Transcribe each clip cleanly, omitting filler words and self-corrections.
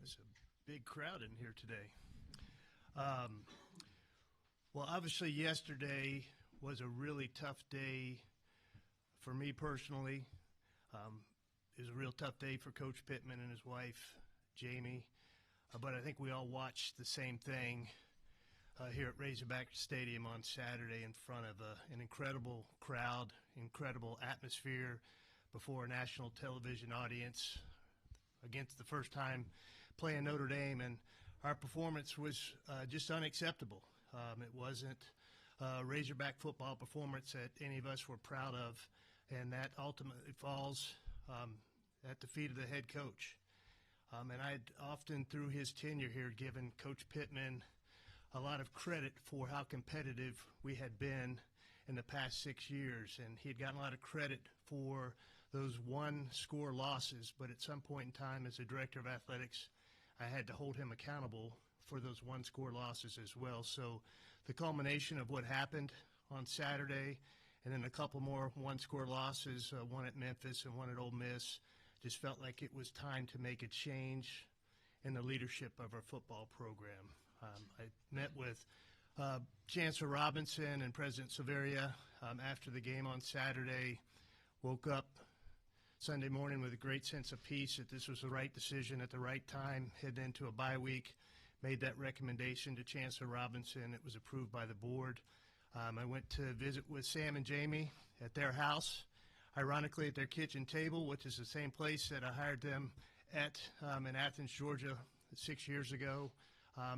There's a big crowd in here today. Well, obviously yesterday was a really tough day for me personally. It was a real tough day for Coach Pittman and his wife, Jamie. But I think we all watched the same thing here at Razorback Stadium on Saturday in front of an incredible crowd, incredible atmosphere before a national television audience against the first time playing Notre Dame. And our performance was just unacceptable. It wasn't a Razorback football performance that any of us were proud of, and that ultimately falls at the feet of the head coach. And I'd often, through his tenure here, given Coach Pittman a lot of credit for how competitive we had been in the past 6 years. And he had gotten a lot of credit for those one-score losses, but at some point in time as a director of athletics, I had to hold him accountable for those one-score losses as well. So the culmination of what happened on Saturday and then a couple more one-score losses, one at Memphis and one at Ole Miss, just felt like it was time to make a change in the leadership of our football program. I met with Chancellor Robinson and President Silveria after the game on Saturday, woke up Sunday morning with a great sense of peace that this was the right decision at the right time, heading into a bye week, made that recommendation to Chancellor Robinson. It was approved by the board. I went to visit with Sam and Jamie at their house, ironically at their kitchen table, which is the same place that I hired them at in Athens, Georgia 6 years ago.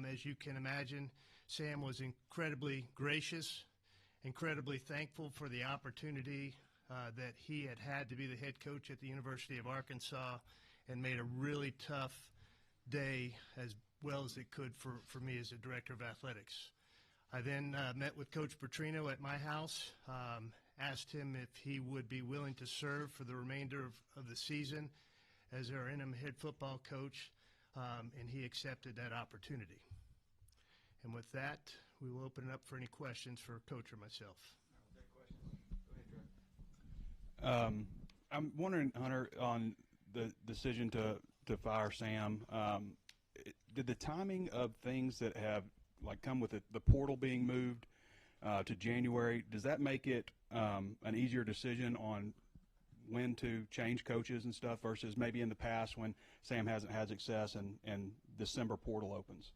As you can imagine, Sam was incredibly gracious, incredibly thankful for the opportunity that he had to be the head coach at the University of Arkansas, and made a really tough day as well as it could for me as the director of athletics. I then met with Coach Petrino at my house, asked him if he would be willing to serve for the remainder of the season as our interim head football coach, and he accepted that opportunity. And with that, we will open it up for any questions for Coach or myself. I'm wondering, Hunter, on the decision to fire Sam, did the timing of things that have come with the portal being moved to January, does that make it an easier decision on when to change coaches and stuff versus maybe in the past when Sam hasn't had success and December portal opens?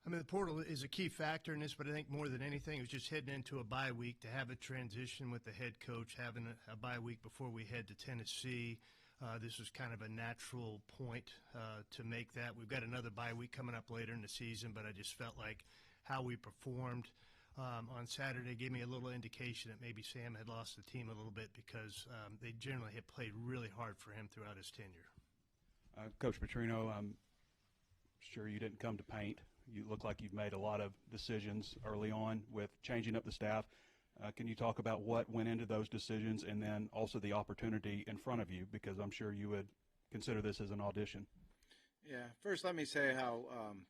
I mean, the portal is a key factor in this, but I think more than anything, it was just heading into a bye week to have a transition with the head coach, having a bye week before we head to Tennessee. This was kind of a natural point to make that. We've got another bye week coming up later in the season, but I just felt like how we performed on Saturday gave me a little indication that maybe Sam had lost the team a little bit because they generally had played really hard for him throughout his tenure. Coach Petrino, I'm sure you didn't come to paint. You look like you've made a lot of decisions early on with changing up the staff. Can you talk about what went into those decisions and then also the opportunity in front of you, because I'm sure you would consider this as an audition? Yeah, first let me say how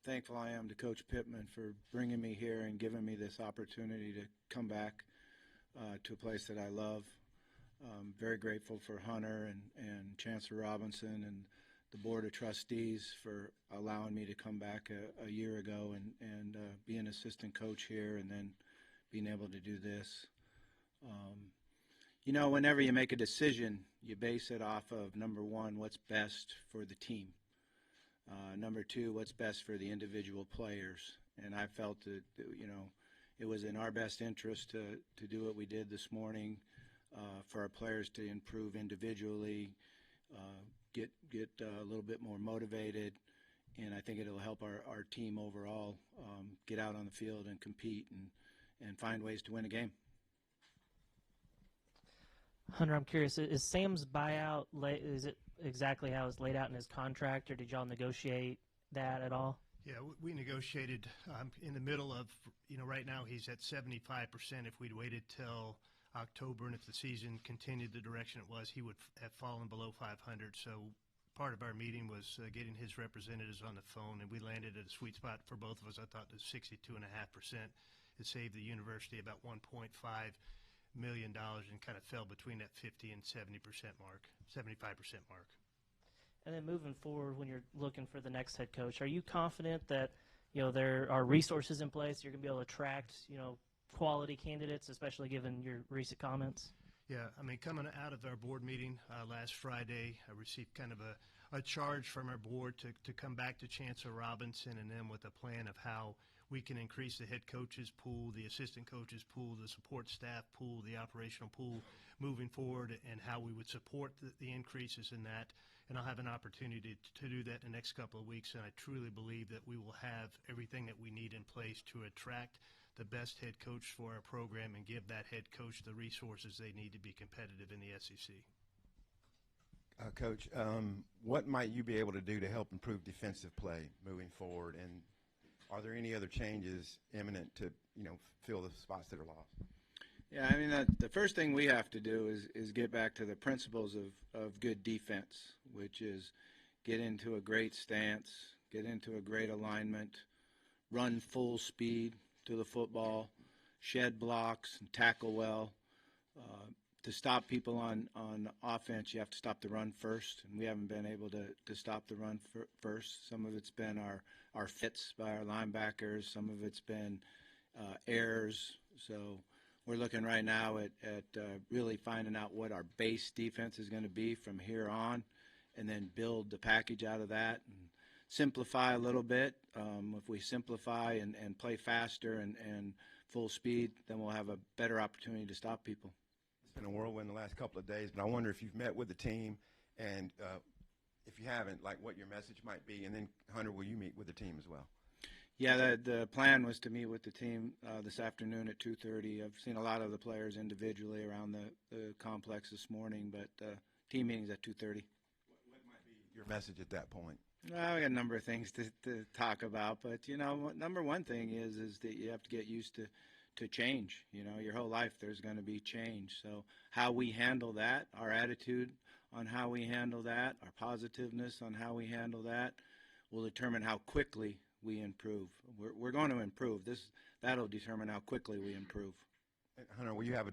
thankful I am to Coach Pittman for bringing me here and giving me this opportunity to come back to a place that I love. Very grateful for Hunter and Chancellor Robinson and the Board of Trustees for allowing me to come back a year ago and be an assistant coach here and then being able to do this. You know, whenever you make a decision, you base it off of, number one, what's best for the team. Number two, what's best for the individual players. And I felt that, you know, it was in our best interest to do what we did this morning for our players to improve individually, get a little bit more motivated, and I think it'll help our team overall get out on the field and compete and find ways to win a game. Hunter, I'm curious, is Sam's buyout, is it exactly how it's laid out in his contract, or did y'all negotiate that at all? Yeah, we negotiated in the middle of, you know, right now he's at 75%. If we'd waited till October and if the season continued the direction it was, he would have fallen below 500. So part of our meeting was getting his representatives on the phone, and we landed at a sweet spot for both of us. I thought it was 62.5%. It saved the university about $1.5 million and kind of fell between that 50 and 70% mark, 75% mark. And then moving forward, when you're looking for the next head coach, are you confident that there are resources in place, you're going to be able to attract quality candidates, especially given your recent comments? Yeah, I mean, coming out of our board meeting last Friday, I received kind of a charge from our board to come back to Chancellor Robinson and then with a plan of how we can increase the head coaches pool, the assistant coaches pool, the support staff pool, the operational pool moving forward, and how we would support the increases in that. And I'll have an opportunity to do that in the next couple of weeks, and I truly believe that we will have everything that we need in place to attract the best head coach for our program and give that head coach the resources they need to be competitive in the SEC. Coach, what might you be able to do to help improve defensive play moving forward, and are there any other changes imminent to fill the spots that are lost? Yeah, I mean, the first thing we have to do is get back to the principles of good defense, which is get into a great stance, get into a great alignment, run full speed to the football, shed blocks, and tackle well. To stop people on offense, you have to stop the run first, and we haven't been able to stop the run first. Some of it's been our fits by our linebackers. Some of it's been errors. So we're looking right now at really finding out what our base defense is going to be from here on, and then build the package out of that and simplify a little bit. If we simplify and play faster and full speed, then we'll have a better opportunity to stop people. It's been a whirlwind the last couple of days, but I wonder if you've met with the team, and if you haven't, like what your message might be, and then, Hunter, will you meet with the team as well? Yeah, the plan was to meet with the team this afternoon at 2:30. I've seen a lot of the players individually around the complex this morning, but team meeting's at 2:30. What might be your message at that point? Well, we got a number of things to talk about, but number one thing is that you have to get used to change. Your whole life there's going to be change. So how we handle that, our attitude on how we handle that, our positiveness on how we handle that, will determine how quickly we improve. We're going to improve. That'll determine how quickly we improve. And Hunter, will you have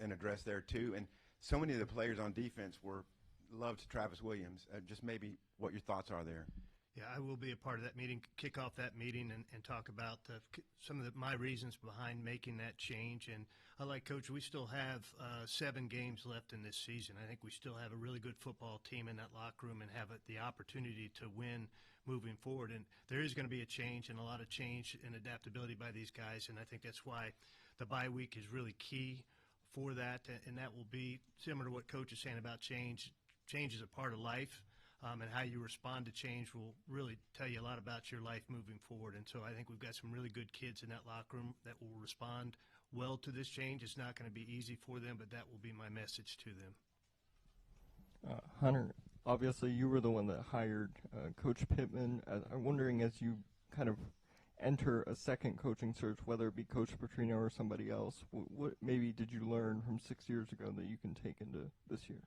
an address there too? And so many of the players on defense loved Travis Williams. Just maybe what your thoughts are there. Yeah, I will be a part of that meeting, kick off that meeting, and talk about some of my reasons behind making that change. And like Coach, we still have 7 games left in this season. I think we still have a really good football team in that locker room and have the opportunity to win moving forward. And there is going to be a change and a lot of change and adaptability by these guys, and I think that's why the bye week is really key for that, and that will be similar to what Coach is saying about change. Change is a part of life. And how you respond to change will really tell you a lot about your life moving forward. And so I think we've got some really good kids in that locker room that will respond well to this change. It's not going to be easy for them, but that will be my message to them. Hunter, obviously you were the one that hired Coach Pittman. I'm wondering, as you kind of enter a second coaching search, whether it be Coach Petrino or somebody else, what maybe did you learn from 6 years ago that you can take into this year?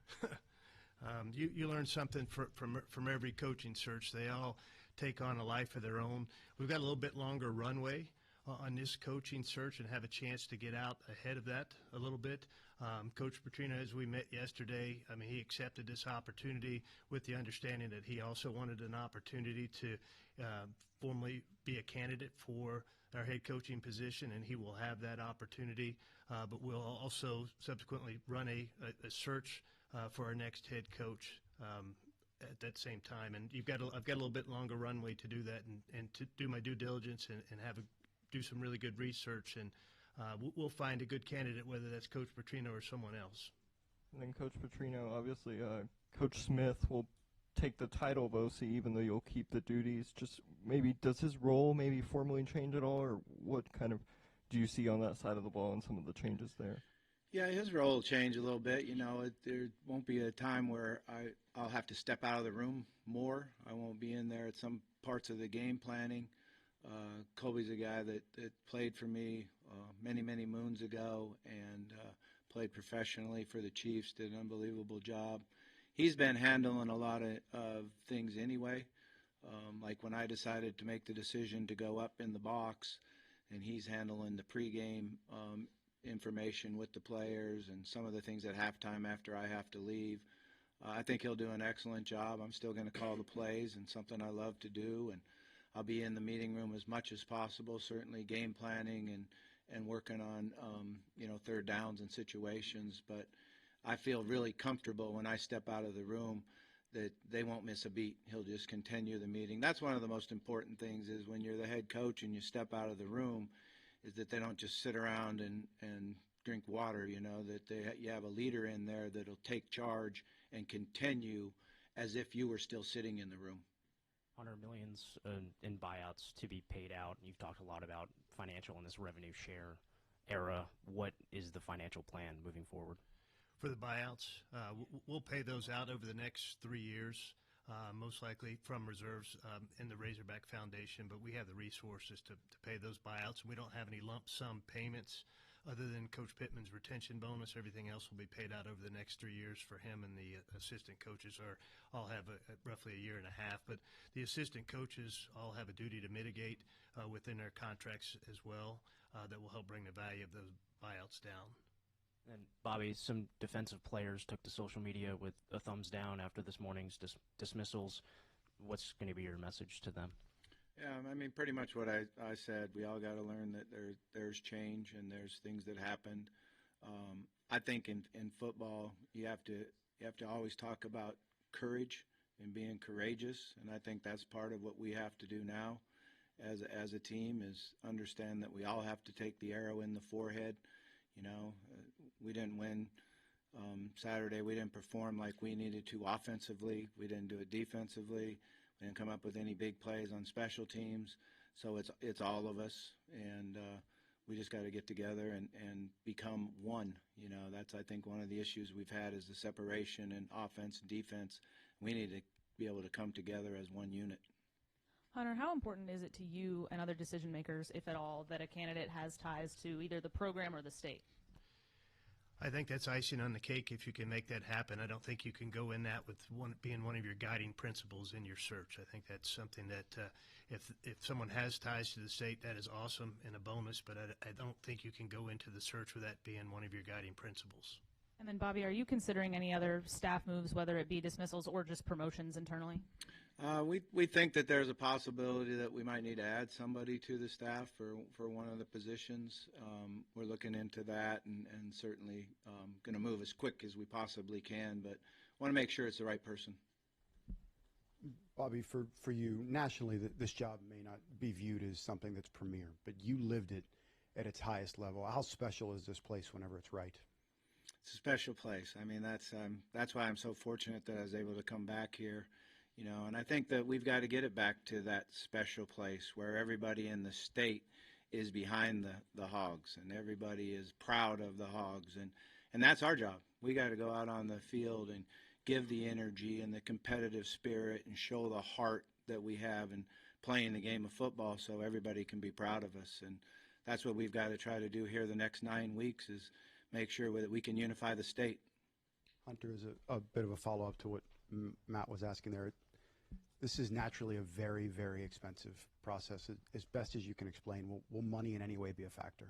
You learn something from every coaching search. They all take on a life of their own. We've got a little bit longer runway on this coaching search and have a chance to get out ahead of that a little bit. Coach Petrino, as we met yesterday, I mean, he accepted this opportunity with the understanding that he also wanted an opportunity to formally be a candidate for our head coaching position, and he will have that opportunity. But we'll also subsequently run a search for our next head coach at that same time. And I've got a little bit longer runway to do that and to do my due diligence and do some really good research. And we'll find a good candidate, whether that's Coach Petrino or someone else. And then Coach Petrino, obviously Coach Smith will take the title of OC even though you'll keep the duties. Just maybe does his role maybe formally change at all, or what kind of do you see on that side of the ball and some of the changes there? Yeah, his role will change a little bit. There won't be a time where I'll have to step out of the room more. I won't be in there at some parts of the game planning. Kobe's a guy that played for me many, many moons ago and played professionally for the Chiefs, did an unbelievable job. He's been handling a lot of things anyway, like when I decided to make the decision to go up in the box, and he's handling the pregame information with the players and some of the things at halftime after I have to leave. I think he'll do an excellent job. I'm still going to call the plays, and something I love to do, and I'll be in the meeting room as much as possible, certainly game planning and working on, third downs and situations. But I feel really comfortable when I step out of the room that they won't miss a beat. He'll just continue the meeting. That's one of the most important things is when you're the head coach and you step out of the room is that they don't just sit around and drink water, that you have a leader in there that'll take charge and continue as if you were still sitting in the room. Hunter, millions in buyouts to be paid out. You've talked a lot about financial in this revenue share era. What is the financial plan moving forward? For the buyouts, we'll pay those out over the next 3 years, most likely from reserves in the Razorback Foundation, but we have the resources to pay those buyouts. We don't have any lump sum payments other than Coach Pittman's retention bonus. Everything else will be paid out over the next 3 years for him, and the assistant coaches all have roughly a year and a half. But the assistant coaches all have a duty to mitigate within their contracts as well that will help bring the value of those buyouts down. And Bobby, some defensive players took to social media with a thumbs down after this morning's dismissals. What's going to be your message to them? Yeah, I mean, pretty much what I said. We all got to learn that there's change and there's things that happened. I think in football you have to always talk about courage and being courageous, and I think that's part of what we have to do now as a team is understand that we all have to take the arrow in the forehead. We didn't win Saturday. We didn't perform like we needed to offensively. We didn't do it defensively. We didn't come up with any big plays on special teams. So it's all of us, and we just got to get together and become one. That's, I think, one of the issues we've had is the separation in offense and defense. We need to be able to come together as one unit. Hunter, how important is it to you and other decision makers, if at all, that a candidate has ties to either the program or the state? I think that's icing on the cake if you can make that happen. I don't think you can go in that with being one of your guiding principles in your search. I think that's something that if someone has ties to the state, that is awesome and a bonus, but I don't think you can go into the search with that being one of your guiding principles. And then, Bobby, are you considering any other staff moves, whether it be dismissals or just promotions internally? We think that there's a possibility that we might need to add somebody to the staff for one of the positions. We're looking into that and certainly going to move as quick as we possibly can, but want to make sure it's the right person. Bobby, for you, nationally, this job may not be viewed as something that's premier, but you lived it at its highest level. How special is this place whenever it's right? It's a special place. I mean, that's why I'm so fortunate that I was able to come back here. And I think that we've got to get it back to that special place where everybody in the state is behind the Hogs and everybody is proud of the Hogs. And that's our job. We got to go out on the field and give the energy and the competitive spirit and show the heart that we have in playing the game of football so everybody can be proud of us. And that's what we've got to try to do here the next 9 weeks is make sure that we can unify the state. Hunter, is a bit of a follow-up to what Matt was asking there. This is naturally a very, very expensive process. As best as you can explain, will money in any way be a factor?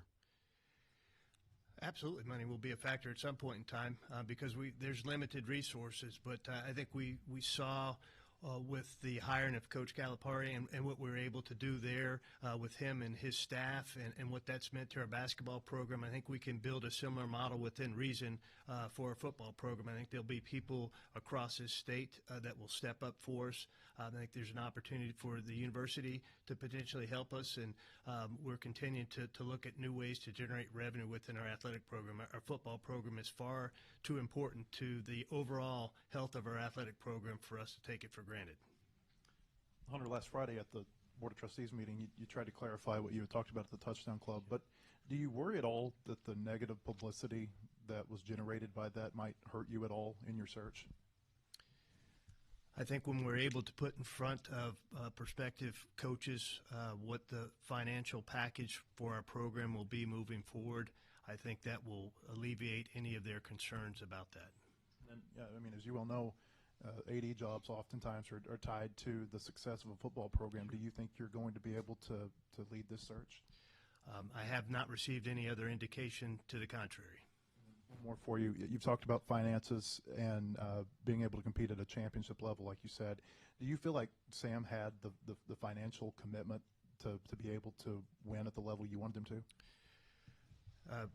Absolutely, money will be a factor at some point in time because there's limited resources. But I think we saw with the hiring of Coach Calipari and what we were able to do there with him and his staff and what that's meant to our basketball program. I think we can build a similar model within reason for our football program. I think there'll be people across this state that will step up for us. I think there's an opportunity for the university to potentially help us, and we're continuing to look at new ways to generate revenue within our athletic program. Our football program is far too important to the overall health of our athletic program for us to take it for granted. Hunter, last Friday at the Board of Trustees meeting, you tried to clarify what you had talked about at the Touchdown Club, but do you worry at all that the negative publicity that was generated by that might hurt you at all in your search? I think when we're able to put in front of prospective coaches what the financial package for our program will be moving forward, I think that will alleviate any of their concerns about that. And, yeah, I mean, as you well know, AD jobs oftentimes are tied to the success of a football program. Do you think you're going to be able to lead this search? I have not received any other indication to the contrary. One more for you. You've talked about finances and being able to compete at a championship level, like you said. Do you feel like Sam had the financial commitment to be able to win at the level you wanted him to?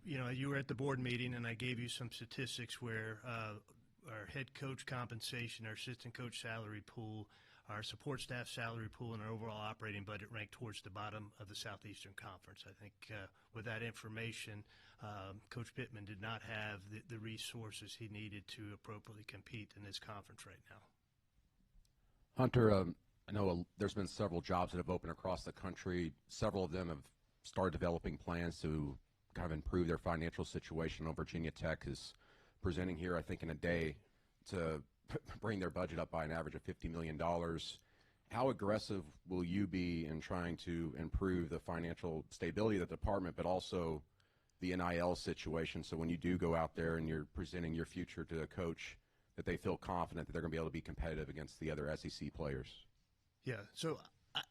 You were at the board meeting, and I gave you some statistics where our head coach compensation, our assistant coach salary pool, our support staff salary pool, and our overall operating budget ranked towards the bottom of the Southeastern Conference. I think with that information, Coach Pittman did not have the resources he needed to appropriately compete in this conference right now. Hunter, I know there's been several jobs that have opened across the country. Several of them have started developing plans to kind of improve their financial situation. Virginia Tech is presenting here, I think, in a day to bring their budget up by an average of $50 million. How aggressive will you be in trying to improve the financial stability of the department, but also the NIL situation, so when you do go out there and you're presenting your future to a coach, that they feel confident that they're going to be able to be competitive against the other SEC players? Yeah, so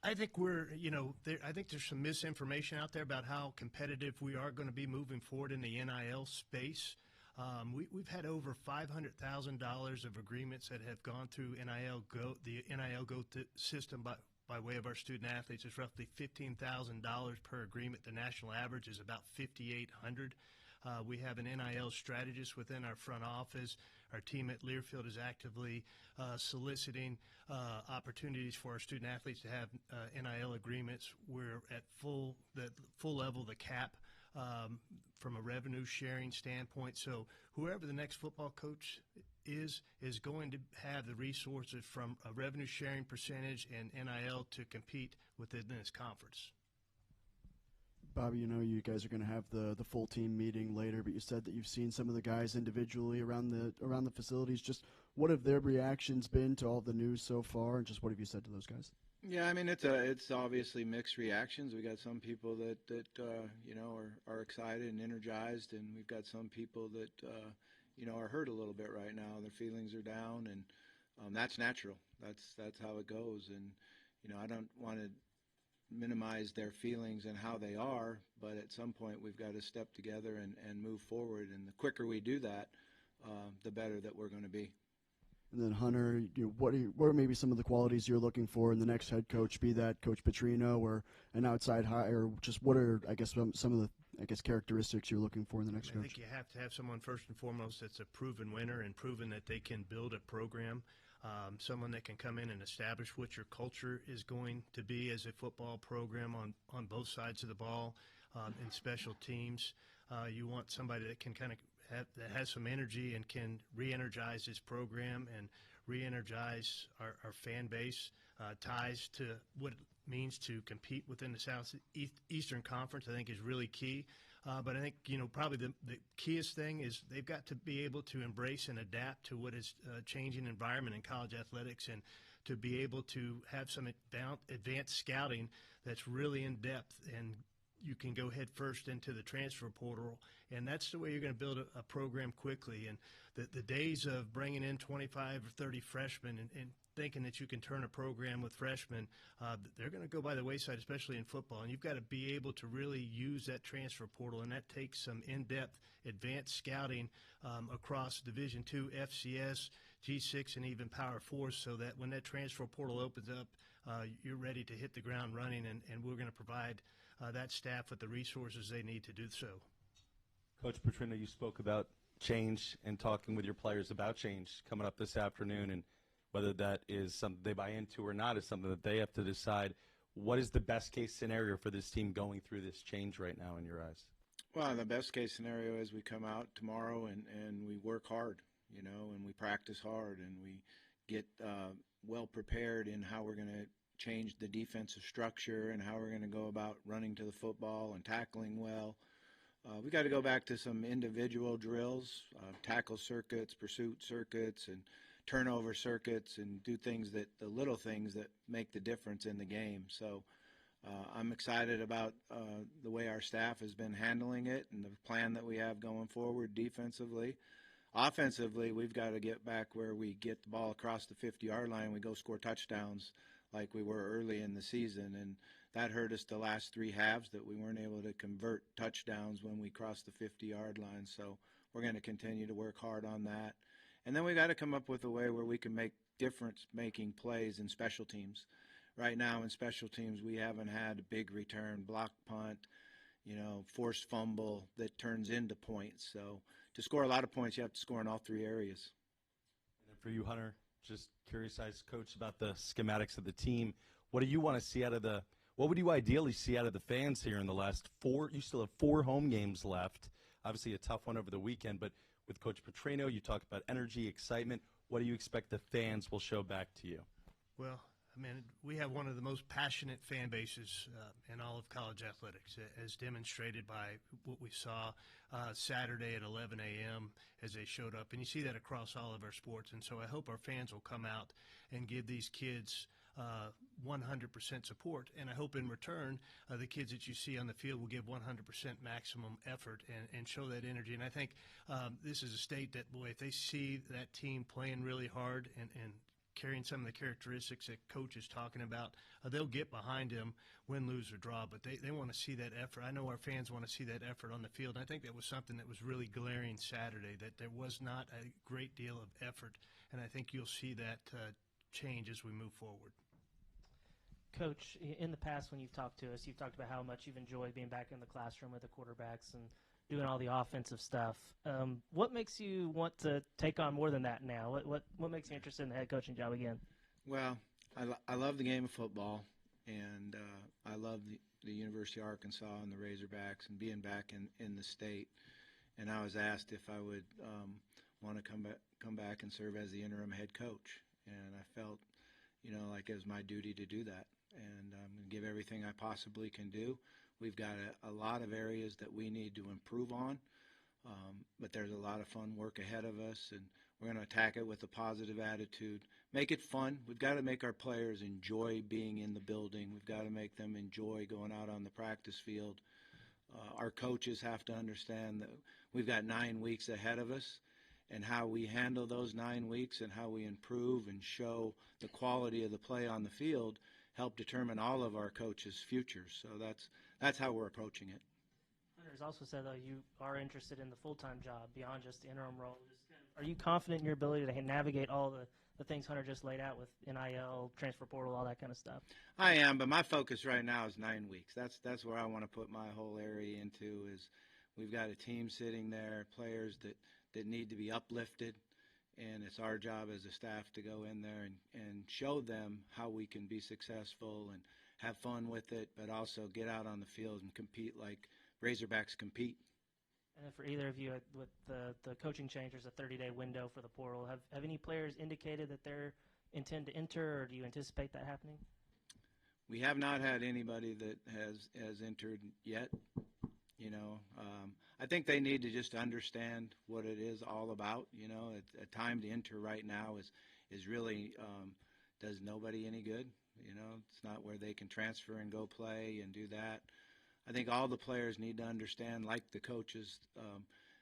I think I think there's some misinformation out there about how competitive we are going to be moving forward in the NIL space. We've had over $500,000 of agreements that have gone through the NIL Go system by way of our student athletes. It's roughly $15,000 per agreement. The national average is about $5,800. We have an NIL strategist within our front office. Our team at Learfield is actively soliciting opportunities for our student athletes to have NIL agreements. We're at full level, the cap, from a revenue sharing standpoint. So whoever the next football coach is going to have the resources from a revenue sharing percentage and NIL to compete within this conference. Bobby, you guys are going to have the full team meeting later, but you said that you've seen some of the guys individually around the facilities. Just what have their reactions been to all the news so far, and just what have you said to those guys? Yeah, I mean it's obviously mixed reactions. We got some people that are excited and energized, and we've got some people that are hurt a little bit right now. Their feelings are down, and that's natural. That's how it goes. And I don't want to minimize their feelings and how they are, but at some point we've got to step together and move forward. And the quicker we do that, the better that we're going to be. And then Hunter, what are maybe some of the qualities you're looking for in the next head coach? Be that Coach Petrino or an outside hire, just what are some of the characteristics you're looking for in the next coach? I think you have to have someone first and foremost that's a proven winner and proven that they can build a program. Someone that can come in and establish what your culture is going to be as a football program on both sides of the ball, in special teams. You want somebody that can that has some energy and can re-energize this program and re-energize our fan base, ties to what it means to compete within the Southeastern Conference, I think is really key. But I think, probably the keyest thing is they've got to be able to embrace and adapt to what is a changing environment in college athletics, and to be able to have some advanced scouting that's really in depth, and you can go head first into the transfer portal, and that's the way you're going to build a program quickly. And the days of bringing in 25 or 30 freshmen and thinking that you can turn a program with freshmen, they're going to go by the wayside, especially in football. And you've got to be able to really use that transfer portal, and that takes some in-depth advanced scouting across Division II, FCS, G6, and even Power 4, so that when that transfer portal opens up, you're ready to hit the ground running, and we're going to provide that staff with the resources they need to do so. Coach Petrino, you spoke about change and talking with your players about change coming up this afternoon, and whether that is something they buy into or not is something that they have to decide. What is the best case scenario for this team going through this change right now in your eyes? Well, the best case scenario is we come out tomorrow and we work hard, and we practice hard, and we get well prepared in how we're going to change the defensive structure and how we're going to go about running to the football and tackling well. We got to go back to some individual drills, tackle circuits, pursuit circuits, and turnover circuits, and do the little things that make the difference in the game. So I'm excited about the way our staff has been handling it and the plan that we have going forward defensively. Offensively, we've got to get back where we get the ball across the 50-yard line and we go score touchdowns like we were early in the season, and that hurt us the last three halves, that we weren't able to convert touchdowns when we crossed the 50-yard line. So we're going to continue to work hard on that. And then we got to come up with a way where we can make difference-making plays in special teams. Right now in special teams, we haven't had a big return, block punt, forced fumble that turns into points. So to score a lot of points, you have to score in all three areas. And then for you, Hunter, just curious as coach about the schematics of the team. What do you want to see what would you ideally see out of the fans here in the last 4? You still have 4 home games left. Obviously a tough one over the weekend, but with Coach Petrino, you talk about energy, excitement. What do you expect the fans will show back to you? Well, we have one of the most passionate fan bases in all of college athletics, as demonstrated by what we saw Saturday at 11 a.m. as they showed up. And you see that across all of our sports. And so I hope our fans will come out and give these kids 100% support. And I hope in return, the kids that you see on the field will give 100% maximum effort and show that energy. And I think this is a state that, boy, if they see that team playing really hard and carrying some of the characteristics that Coach is talking about, they'll get behind him, win, lose, or draw. But they want to see that effort. I know our fans want to see that effort on the field. And I think that was something that was really glaring Saturday, that there was not a great deal of effort. And I think you'll see that change as we move forward. Coach, in the past when you've talked to us, you've talked about how much you've enjoyed being back in the classroom with the quarterbacks and doing all the offensive stuff. What makes you want to take on more than that now? What makes you interested in the head coaching job again? Well, I love the game of football, and I love the University of Arkansas and the Razorbacks and being back in the state. And I was asked if I would want to come back and serve as the interim head coach, and I felt, like it was my duty to do that. And I'm going to give everything I possibly can do. We've got a lot of areas that we need to improve on, but there's a lot of fun work ahead of us, and we're going to attack it with a positive attitude. Make it fun. We've got to make our players enjoy being in the building. We've got to make them enjoy going out on the practice field. Our coaches have to understand that we've got 9 weeks ahead of us, and how we handle those 9 weeks and how we improve and show the quality of the play on the field help determine all of our coaches' futures. So that's how we're approaching it. Hunter's also said, though, you are interested in the full-time job beyond just the interim role. Are you confident in your ability to navigate all the things Hunter just laid out with NIL, transfer portal, all that kind of stuff? I am, but my focus right now is 9 weeks. That's where I want to put my whole area into. Is we've got a team sitting there, players that need to be uplifted, and it's our job as a staff to go in there and show them how we can be successful and have fun with it, but also get out on the field and compete like Razorbacks compete. And then for either of you, with the coaching change, there's a 30-day window for the portal. Have any players indicated that they intend to enter, or do you anticipate that happening? We have not had anybody that has entered yet. I think they need to just understand what it is all about. A time to enter right now is really does nobody any good. It's not where they can transfer and go play and do that. I think all the players need to understand, like the coaches,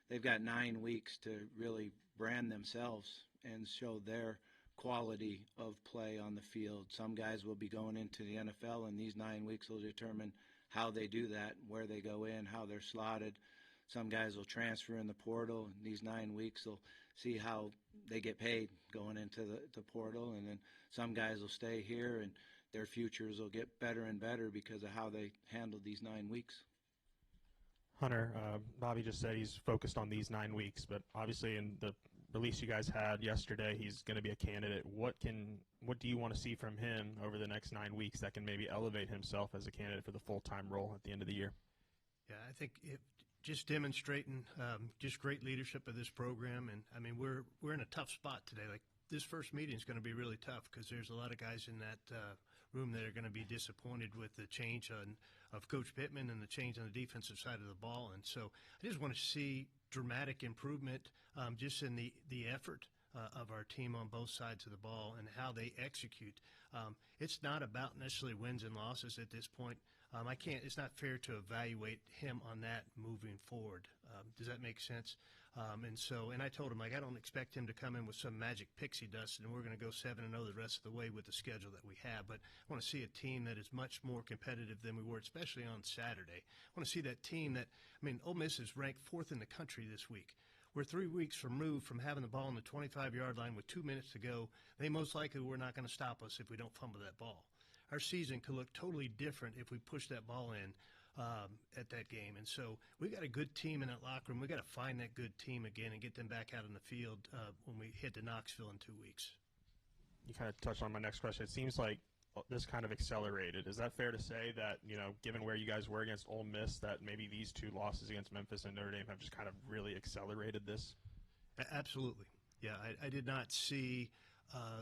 they've got 9 weeks to really brand themselves and show their quality of play on the field. Some guys will be going into the NFL, and these 9 weeks will determine how they do that, where they go in, how they're slotted. Some guys will transfer in the portal, and these 9 weeks will see how they get paid going into the portal. And then some guys will stay here, and their futures will get better and better because of how they handled these 9 weeks. Hunter, Bobby just said he's focused on these 9 weeks, but obviously in the release you guys had yesterday, he's going to be a candidate. What do you want to see from him over the next 9 weeks that can maybe elevate himself as a candidate for the full-time role at the end of the year? Yeah, I think just demonstrating just great leadership of this program, and we're in a tough spot today. Like, this first meeting is going to be really tough because there's a lot of guys in that room that are going to be disappointed with the change of Coach Pittman and the change on the defensive side of the ball. And so I just want to see dramatic improvement just in the effort of our team on both sides of the ball and how they execute. It's not about necessarily wins and losses at this point. It's not fair to evaluate him on that moving forward. Does that make sense? And I told him, I don't expect him to come in with some magic pixie dust and we're going to go 7-0 the rest of the way with the schedule that we have. But I want to see a team that is much more competitive than we were, especially on Saturday. I want to see that team Ole Miss is ranked 4th in the country this week. we're 3 weeks removed from having the ball on the 25-yard line with 2 minutes to go. They most likely were not going to stop us if we don't fumble that ball. Our season could look totally different if we push that ball in at that game. And so we got a good team in that locker room. We got to find that good team again and get them back out on the field when we head to Knoxville in 2 weeks. You kind of touched on my next question. It seems like this kind of accelerated. Is that fair to say that, given where you guys were against Ole Miss, that maybe these 2 losses against Memphis and Notre Dame have just kind of really accelerated this? Absolutely. Yeah, I did not see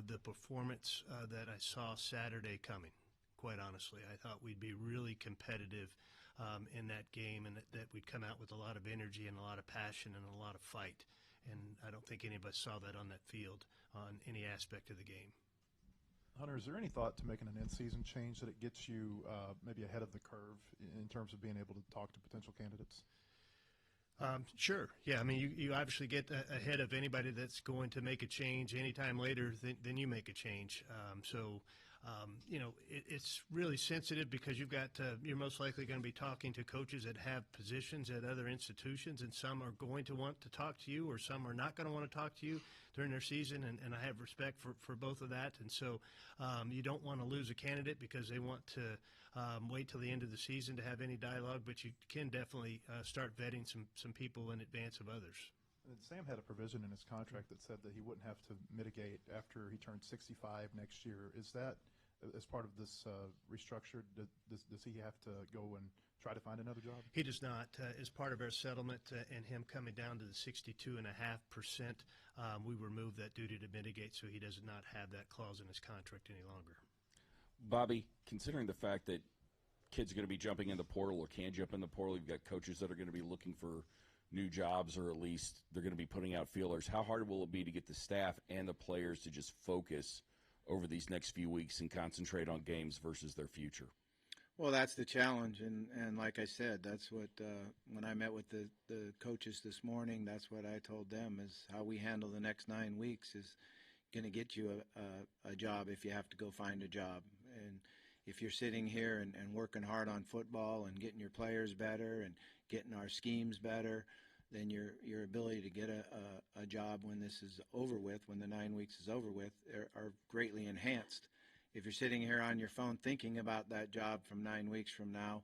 the performance that I saw Saturday coming, quite honestly. I thought we'd be really competitive in that game and that we'd come out with a lot of energy and a lot of passion and a lot of fight. And I don't think any of us saw that on that field on any aspect of the game. Hunter, is there any thought to making an in-season change that it gets you maybe ahead of the curve in terms of being able to talk to potential candidates? Sure. Yeah, I mean, you obviously get ahead of anybody that's going to make a change anytime later than you make a change. It's really sensitive because you're most likely going to be talking to coaches that have positions at other institutions, and some are going to want to talk to you or some are not going to want to talk to you during their season, and I have respect for both of that. And so you don't want to lose a candidate because they want to wait till the end of the season to have any dialogue, but you can definitely start vetting some people in advance of others. And Sam had a provision in his contract that said that he wouldn't have to mitigate after he turned 65 next year. Is that, as part of this restructure, does he have to go and try to find another job? He does not. As part of our settlement and him coming down to the 62.5%, we removed that duty to mitigate, so he does not have that clause in his contract any longer. Bobby, considering the fact that kids are going to be jumping in the portal or can jump in the portal, you've got coaches that are going to be looking for new jobs, or at least they're going to be putting out feelers. How hard will it be to get the staff and the players to just focus over these next few weeks and concentrate on games versus their future? Well, that's the challenge, and like I said, that's what when I met with the coaches this morning, that's what I told them is how we handle the next 9 weeks is going to get you a job if you have to go find a job. And if you're sitting here and working hard on football and getting your players better and getting our schemes better, then your ability to get a job when this is over with, when the 9 weeks is over with, are greatly enhanced. If you're sitting here on your phone thinking about that job from 9 weeks from now,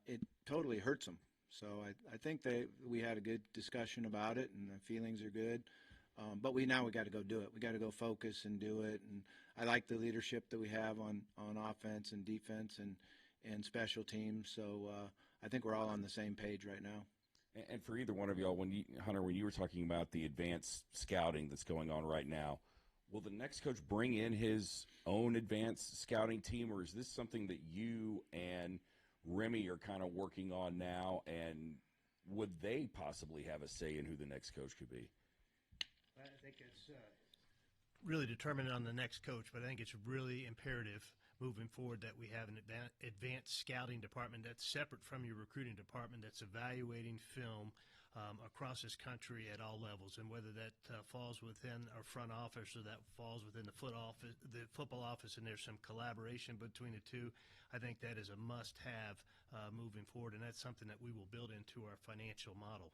it totally hurts them. So I think we had a good discussion about it, and the feelings are good. But we got to go do it. We got to go focus and do it. And I like the leadership that we have on offense and defense and special teams. So I think we're all on the same page right now. And for either one of y'all, Hunter, when you were talking about the advanced scouting that's going on right now, will the next coach bring in his own advanced scouting team, or is this something that you and Remy are kind of working on now, and would they possibly have a say in who the next coach could be? I think it's really determined on the next coach, but I think it's really imperative moving forward that we have an advanced scouting department that's separate from your recruiting department, that's evaluating film across this country at all levels, and whether that falls within our front office or that falls within the football office, and there's some collaboration between the two, I think that is a must-have moving forward, and that's something that we will build into our financial model.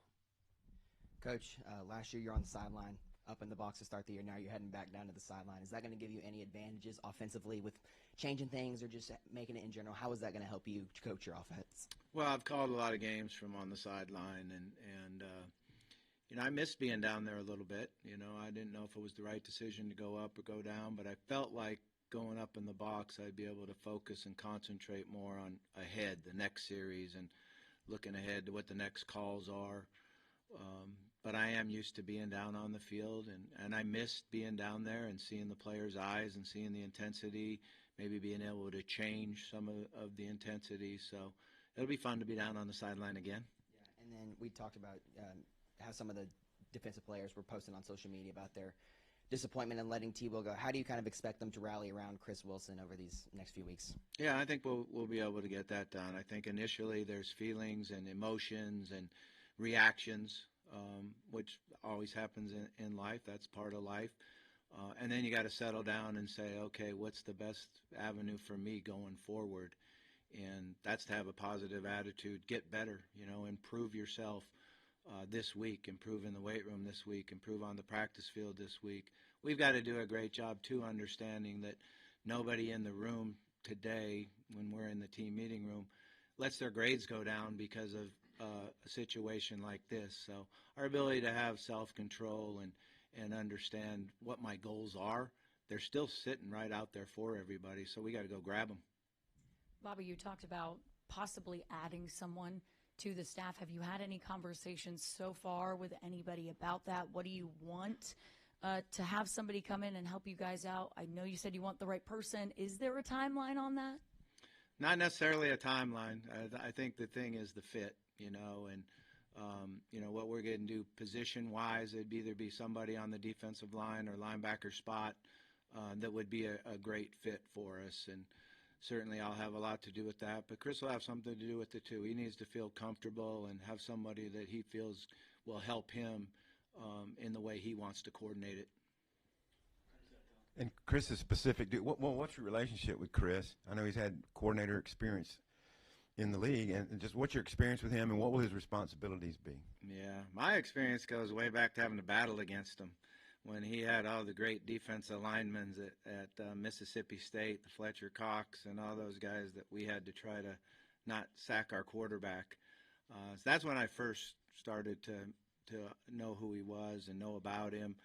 Coach, last year you're on the sideline, up in the box to start the year. Now you're heading back down to the sideline. Is that going to give you any advantages offensively with changing things or just making it in general? How is that going to help you coach your offense? Well, I've called a lot of games from on the sideline, and I missed being down there a little bit. I didn't know if it was the right decision to go up or go down, but I felt like going up in the box, I'd be able to focus and concentrate more on ahead, the next series, and looking ahead to what the next calls are. But I am used to being down on the field, and I missed being down there and seeing the players' eyes and seeing the intensity, maybe being able to change some of the intensity. So it'll be fun to be down on the sideline again. Yeah, and then we talked about how some of the defensive players were posting on social media about their disappointment in letting T-Will go. How do you kind of expect them to rally around Chris Wilson over these next few weeks? Yeah, I think we'll be able to get that done. I think initially there's feelings and emotions and reactions, which always happens in life. That's part of life. And then you got to settle down and say, okay, what's the best avenue for me going forward? And that's to have a positive attitude, get better, improve yourself. this week, improve in the weight room this week, improve on the practice field this week. We've got to do a great job, too, understanding that nobody in the room today, when we're in the team meeting room, lets their grades go down because of a situation like this. So our ability to have self-control and understand what my goals are, they're still sitting right out there for everybody, so we got to go grab them. Bobby, you talked about possibly adding someone to the staff. Have you had any conversations so far with anybody about that? What do you want to have somebody come in and help you guys out? I know you said you want the right person. Is there a timeline on that? Not necessarily a timeline. I think the thing is the fit, and what we're going to do position-wise, it'd either be somebody on the defensive line or linebacker spot that would be a great fit for us. And certainly I'll have a lot to do with that, but Chris will have something to do with it too. He needs to feel comfortable and have somebody that he feels will help him in the way he wants to coordinate it. And Chris is specific. What's your relationship with Chris? I know he's had coordinator experience in the league, and just what's your experience with him, and what will his responsibilities be? Yeah, my experience goes way back to having to battle against him when he had all the great defensive linemen at Mississippi State, the Fletcher Cox, and all those guys that we had to try to not sack our quarterback. So that's when I first started to know who he was and know about him.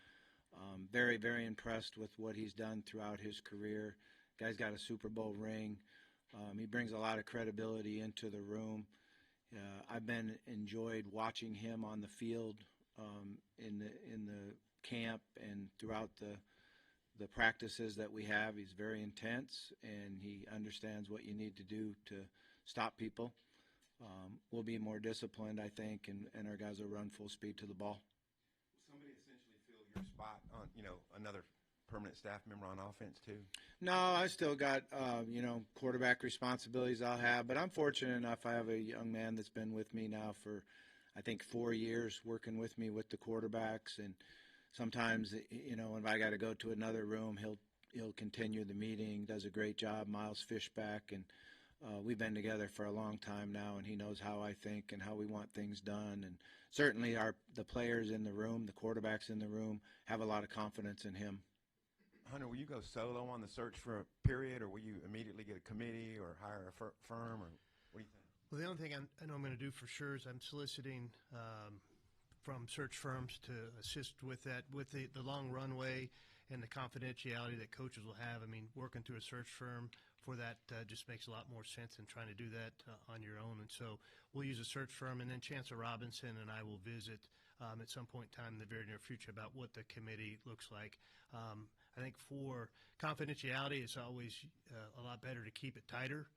Very, very impressed with what he's done throughout his career. Guy's got a Super Bowl ring. He brings a lot of credibility into the room. I've been enjoyed watching him on the field in the camp and throughout the practices that we have. He's very intense, and he understands what you need to do to stop people. We'll be more disciplined, I think, and our guys will run full speed to the ball. Somebody essentially fill your spot on, another permanent staff member on offense too? No, I still got, quarterback responsibilities I'll have, but I'm fortunate enough I have a young man that's been with me now for, I think, 4 years, working with me with the quarterbacks, and sometimes, if I got to go to another room, he'll continue the meeting, does a great job, Miles Fishback, and we've been together for a long time now, and he knows how I think and how we want things done, and certainly the players in the room, the quarterbacks in the room, have a lot of confidence in him. Hunter, will you go solo on the search for a period, or will you immediately get a committee or hire a firm, or what do you think? Well, the only thing I know I'm going to do for sure is I'm soliciting from search firms to assist with that, with the long runway and the confidentiality that coaches will have. I mean, working through a search firm for that just makes a lot more sense than trying to do that on your own. And so we'll use a search firm, and then Chancellor Robinson and I will visit at some point in time in the very near future about what the committee looks like. I think for confidentiality, it's always a lot better to keep it tighter.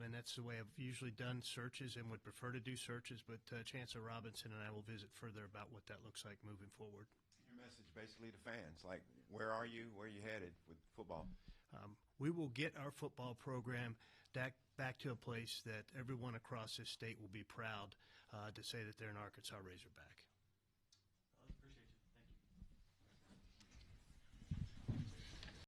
And that's the way I've usually done searches and would prefer to do searches, but Chancellor Robinson and I will visit further about what that looks like moving forward. Your message basically to fans, like, where are you headed with football? We will get our football program back to a place that everyone across this state will be proud to say that they're an Arkansas Razorback.